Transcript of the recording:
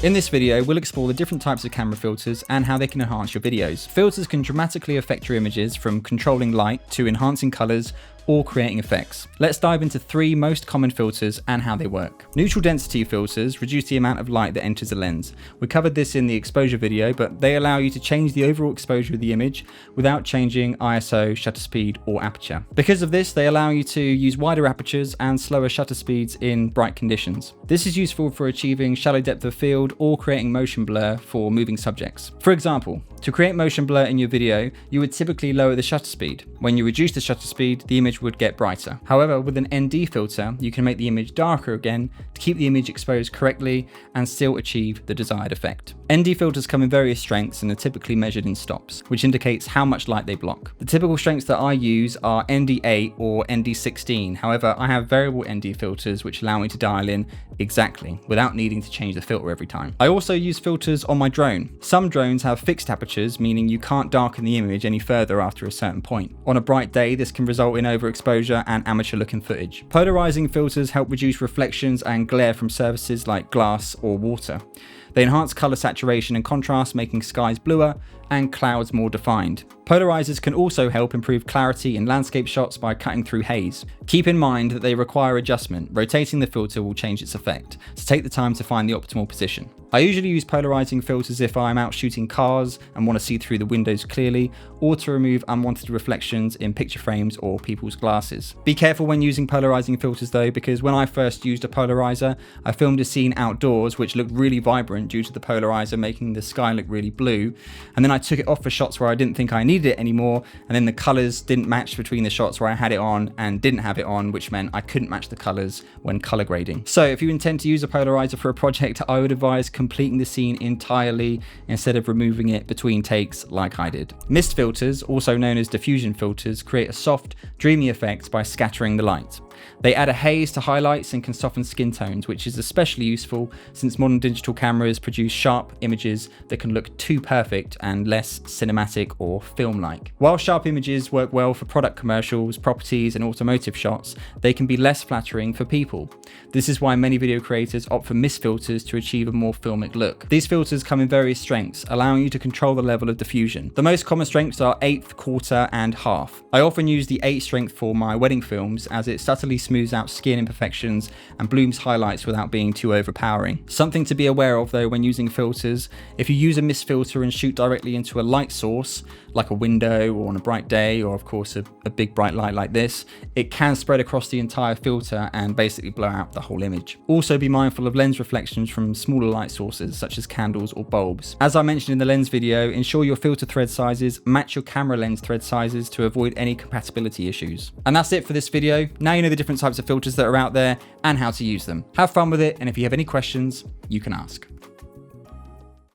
In this video, we'll explore the different types of camera filters and how they can enhance your videos. Filters can dramatically affect your images, from controlling light to enhancing colors or creating effects. Let's dive into 3 most common filters and how they work. Neutral density filters reduce the amount of light that enters a lens. We covered this in the exposure video, but they allow you to change the overall exposure of the image without changing ISO, shutter speed, or aperture. Because of this, they allow you to use wider apertures and slower shutter speeds in bright conditions. This is useful for achieving shallow depth of field or creating motion blur for moving subjects. For example, to create motion blur in your video, you would typically lower the shutter speed. When you reduce the shutter speed, the image would get brighter. However, with an ND filter, you can make the image darker again to keep the image exposed correctly and still achieve the desired effect. ND filters come in various strengths and are typically measured in stops, which indicates how much light they block. The typical strengths that I use are ND8 or ND16. However, I have variable ND filters which allow me to dial in exactly without needing to change the filter every time. I also use filters on my drone. Some drones have fixed apertures, meaning you can't darken the image any further after a certain point. On a bright day, this can result in overexposure and amateur looking footage. Polarizing filters help reduce reflections and glare from surfaces like glass or water. They enhance color saturation and contrast, making skies bluer and clouds more defined. Polarizers can also help improve clarity in landscape shots by cutting through haze. Keep in mind that they require adjustment. Rotating the filter will change its effect, so take the time to find the optimal position. I usually use polarizing filters if I'm out shooting cars and want to see through the windows clearly, or to remove unwanted reflections in picture frames or people's glasses. Be careful when using polarizing filters though, because when I first used a polarizer, I filmed a scene outdoors which looked really vibrant due to the polarizer making the sky look really blue, and then I took it off for shots where I didn't think I needed it anymore, and then the colors didn't match between the shots where I had it on and didn't have it on, which meant I couldn't match the colors when color grading. So if you intend to use a polarizer for a project, I would advise completing the scene entirely instead of removing it between takes like I did. Mist filters, also known as diffusion filters, create a soft, dreamy effect by scattering the light. They add a haze to highlights and can soften skin tones, which is especially useful since modern digital cameras produce sharp images that can look too perfect and less cinematic or film-like. While sharp images work well for product commercials, properties, and automotive shots, they can be less flattering for people. This is why many video creators opt for mist filters to achieve a more filmic look. These filters come in various strengths, allowing you to control the level of diffusion. The most common strengths are 1/8, 1/4, and 1/2. I often use the 8 strength for my wedding films, as it subtly smooths out skin imperfections and blooms highlights without being too overpowering. Something to be aware of though when using filters: if you use a mist filter and shoot directly into a light source, like a window or on a bright day, or of course a big bright light like this, it can spread across the entire filter and basically blow out the whole image. Also be mindful of lens reflections from smaller light sources such as candles or bulbs. As I mentioned in the lens video, ensure your filter thread sizes match your camera lens thread sizes to avoid any compatibility issues. And that's it for this video. Now you know the different types of filters that are out there and how to use them. Have fun with it, and if you have any questions, you can ask.